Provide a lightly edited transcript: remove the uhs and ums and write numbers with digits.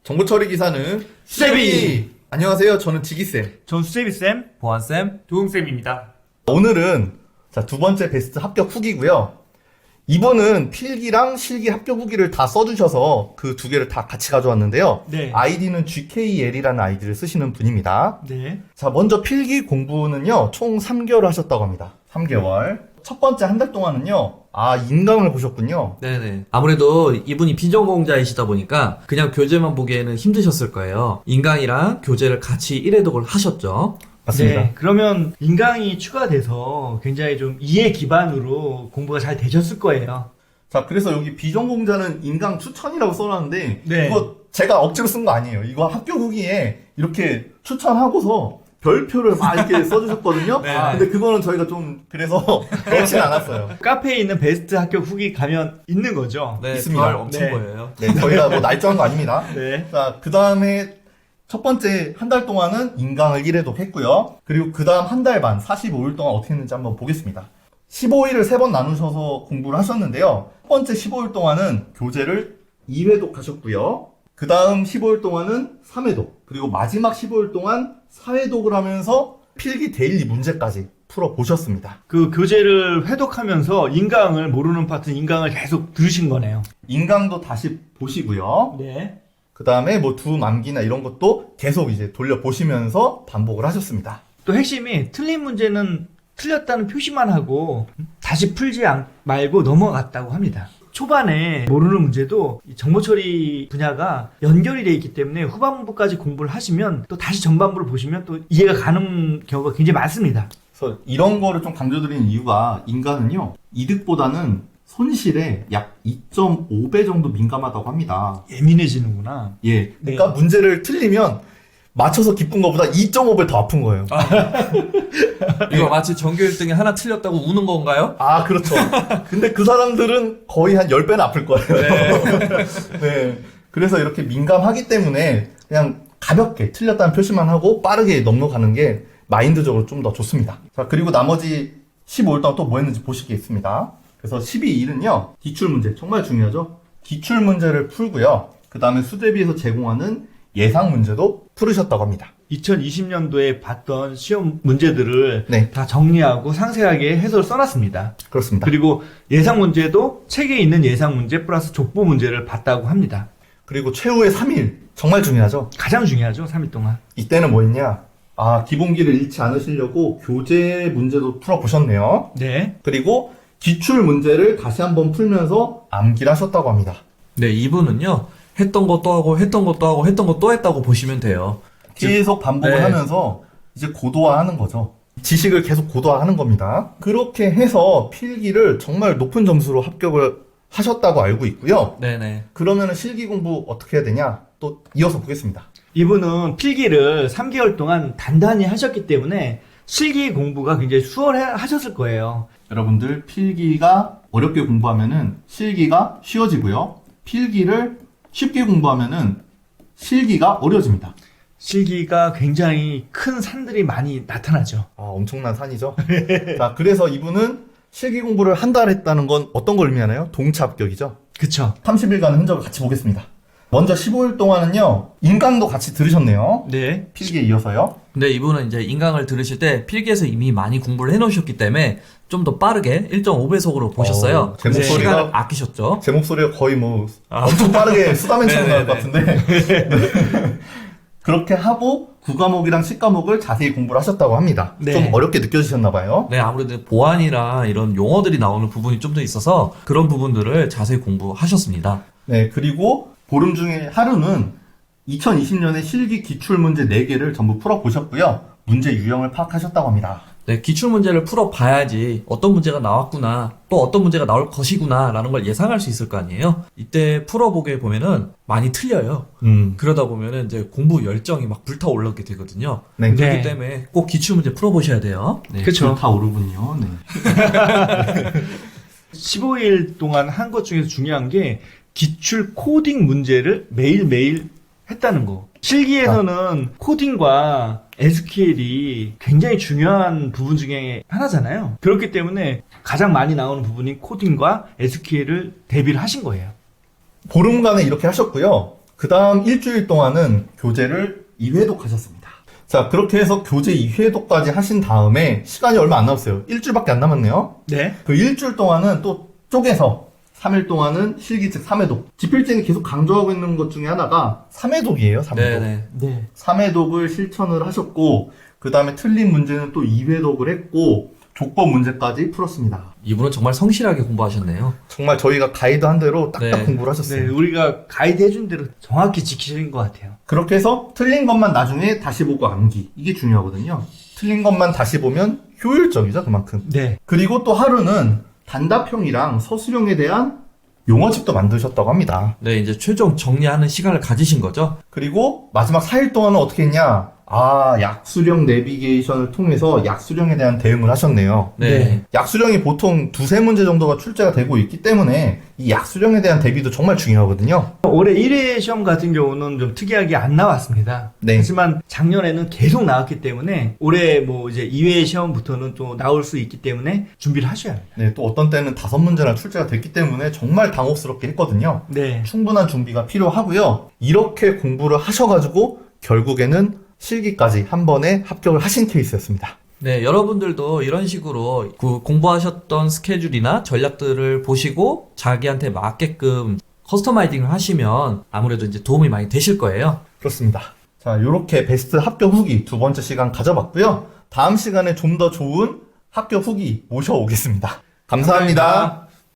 정보처리 기사는 수제비! 안녕하세요. 저는 지기쌤. 전 수제비쌤, 보안쌤, 도웅쌤입니다. 오늘은 두 번째 베스트 합격 후기고요. 이분은 필기랑 실기 합격 후기를 다 써주셔서 그 두 개를 다 같이 가져왔는데요. 네. 아이디는 GKL이라는 아이디를 쓰시는 분입니다. 네. 자, 먼저 필기 공부는요, 총 3개월 하셨다고 합니다. 3개월. 첫 번째 한 달 동안은요, 인강을 보셨군요. 네네. 아무래도 이분이 비전공자이시다 보니까 그냥 교재만 보기에는 힘드셨을 거예요. 인강이랑 교재를 같이 1회독을 하셨죠. 맞습니다. 네. 그러면 인강이 추가돼서 굉장히 좀 이해 기반으로 공부가 잘 되셨을 거예요. 자, 그래서 여기 비전공자는 인강 추천이라고 써놨는데, 네. 이거 제가 억지로 쓴 거 아니에요. 이거 합격 후기에 이렇게 추천하고서 별표를 막 이렇게 써주셨거든요. 네. 근데 그거는 저희가 좀, 그래서 그렇진 않았어요. 카페에 있는 베스트 합격 후기 가면 있는 거죠? 네, 있습니다. 별 엄청 네. 보여요. 네, 저희가 뭐 날조한 거 아닙니다. 네. 자, 그 다음에 첫 번째 한 달 동안은 인강을 1회독 했고요. 그리고 그 다음 한 달 반, 45일 동안 어떻게 했는지 한번 보겠습니다. 15일을 3번 나누셔서 공부를 하셨는데요. 첫 번째 15일 동안은 교재를 2회독 하셨고요. 그 다음 15일 동안은 3회독, 그리고 마지막 15일 동안 4회독을 하면서 필기 데일리 문제까지 풀어보셨습니다. 그 교재를 회독하면서 인강을 모르는 파트는 인강을 계속 들으신 거네요. 인강도 다시 보시고요. 네. 그 다음에 뭐 두 암기나 이런 것도 계속 이제 돌려보시면서 반복을 하셨습니다. 또 핵심이 틀린 문제는 틀렸다는 표시만 하고 다시 풀지 말고 넘어갔다고 합니다. 초반에 모르는 문제도 이 정보처리 분야가 연결이 되어 있기 때문에 후반부까지 공부를 하시면 또 다시 전반부를 보시면 또 이해가 가는 경우가 굉장히 많습니다. 그래서 이런 거를 좀 강조드리는 이유가 인간은요, 이득보다는 손실에 약 2.5배 정도 민감하다고 합니다. 예민해지는구나. 예. 그러니까 문제를 틀리면 맞춰서 기쁜 것보다 2.5배 더 아픈 거예요. 이거 마치 전교 1등에 하나 틀렸다고 우는 건가요? 그렇죠. 근데 그 사람들은 거의 한 10배는 아플 거예요. 네. 그래서 이렇게 민감하기 때문에 그냥 가볍게 틀렸다는 표시만 하고 빠르게 넘어가는 게 마인드적으로 좀 더 좋습니다. 자, 그리고 나머지 15일 동안 또 뭐 했는지 보시겠습니다. 그래서 12일은요, 기출문제, 정말 중요하죠? 기출문제를 풀고요. 그 다음에 수제비에서 제공하는 예상 문제도 풀으셨다고 합니다. 2020년도에 봤던 시험 문제들을 네. 다 정리하고 상세하게 해설을 써놨습니다. 그렇습니다. 그리고 예상 문제도 책에 있는 예상 문제 플러스 족보 문제를 봤다고 합니다. 그리고 최후의 3일, 정말 중요하죠? 가장 중요하죠, 3일 동안. 이때는 뭐 했냐? 기본기를 잃지 않으시려고 교재 문제도 풀어보셨네요. 네. 그리고 기출 문제를 다시 한번 풀면서 암기를 하셨다고 합니다. 네, 이분은요, 했던 것도 하고, 했던 것도 하고, 했던 것도 했다고 보시면 돼요. 계속 반복을 네. 하면서 이제 고도화하는 거죠. 지식을 계속 고도화하는 겁니다. 그렇게 해서 필기를 정말 높은 점수로 합격을 하셨다고 알고 있고요. 네네. 그러면 실기 공부 어떻게 해야 되냐? 또 이어서 보겠습니다. 이분은 필기를 3개월 동안 단단히 하셨기 때문에 실기 공부가 굉장히 수월하셨을 거예요. 여러분들 필기가 어렵게 공부하면은 실기가 쉬워지고요. 필기를 쉽게 공부하면은 실기가 어려워집니다. 실기가 굉장히 큰 산들이 많이 나타나죠. 엄청난 산이죠. 자, 그래서 이분은 실기 공부를 한 달 했다는 건 어떤 걸 의미하나요? 동차 합격이죠. 그쵸. 30일간의 흔적을 같이 보겠습니다. 먼저 15일 동안은요, 인강도 같이 들으셨네요. 네. 필기에 이어서요. 근데 이분은 이제 인강을 들으실 때 필기에서 이미 많이 공부를 해놓으셨기 때문에 좀 더 빠르게 1.5배속으로 보셨어요. 제 목소리가- 시간을 아끼셨죠? 제 목소리가 거의 엄청 빠르게 수다맨처럼 나올 것 같은데. 네. 그렇게 하고 9과목이랑 10과목을 자세히 공부를 하셨다고 합니다. 네. 좀 어렵게 느껴지셨나봐요. 네, 아무래도 보안이랑 이런 용어들이 나오는 부분이 좀 더 있어서 그런 부분들을 자세히 공부하셨습니다. 네, 그리고 보름 중에 하루는 2020년에 실기 기출문제 4개를 전부 풀어보셨고요. 문제 유형을 파악하셨다고 합니다. 네, 기출문제를 풀어봐야지 어떤 문제가 나왔구나, 또 어떤 문제가 나올 것이구나, 라는 걸 예상할 수 있을 거 아니에요? 이때 풀어보게 보면은 많이 틀려요. 그러다 보면은 이제 공부 열정이 막 불타올르게 되거든요. 네. 그렇기 네. 때문에 꼭 기출문제 풀어보셔야 돼요. 네. 그쵸. 다 오르군요. 네. 15일 동안 한 것 중에서 중요한 게 기출 코딩 문제를 매일매일 했다는 거. 실기에서는 코딩과 SQL이 굉장히 중요한 부분 중에 하나잖아요. 그렇기 때문에 가장 많이 나오는 부분이 코딩과 SQL을 대비를 하신 거예요. 보름간에 이렇게 하셨고요. 그 다음 일주일 동안은 교재를 2회독 하셨습니다. 자, 그렇게 해서 교재 2회독까지 하신 다음에 시간이 얼마 안 남았어요. 일주일밖에 안 남았네요. 네. 그 일주일 동안은 또 쪼개서 3일 동안은 실기책 3회독. 지필진이 계속 강조하고 있는 것 중에 하나가 3회독이에요, 3회독. 네네. 네. 3회독을 실천을 하셨고, 그 다음에 틀린 문제는 또 2회독을 했고, 족법 문제까지 풀었습니다. 이분은 정말 성실하게 공부하셨네요. 정말 저희가 가이드 한 대로 딱딱 네. 공부를 네, 하셨어요. 우리가 가이드 해준 대로 정확히 지키신 것 같아요. 그렇게 해서 틀린 것만 나중에 다시 보고 암기. 이게 중요하거든요. 틀린 것만 다시 보면 효율적이죠, 그만큼. 네. 그리고 또 하루는 단답형이랑 서술형에 대한 용어집도 만드셨다고 합니다. 네, 이제 최종 정리하는 시간을 가지신 거죠. 그리고 마지막 4일 동안은 어떻게 했냐? 약수령 내비게이션을 통해서 약수령에 대한 대응을 하셨네요. 네. 약수령이 보통 2-3문제 정도가 출제가 되고 있기 때문에 이 약수령에 대한 대비도 정말 중요하거든요. 올해 1회 시험 같은 경우는 좀 특이하게 안 나왔습니다. 네. 하지만 작년에는 계속 나왔기 때문에 올해 뭐 이제 2회 시험부터는 또 나올 수 있기 때문에 준비를 하셔야 합니다. 네, 또 어떤 때는 5문제나 출제가 됐기 때문에 정말 당혹스럽게 했거든요. 네. 충분한 준비가 필요하고요. 이렇게 공부를 하셔가지고 결국에는 실기까지 한 번에 합격을 하신 케이스였습니다. 네, 여러분들도 이런 식으로 그 공부하셨던 스케줄이나 전략들을 보시고 자기한테 맞게끔 커스터마이징을 하시면 아무래도 이제 도움이 많이 되실 거예요. 그렇습니다. 자, 요렇게 베스트 합격 후기 2번째 시간 가져봤고요. 다음 시간에 좀 더 좋은 합격 후기 모셔오겠습니다. 감사합니다.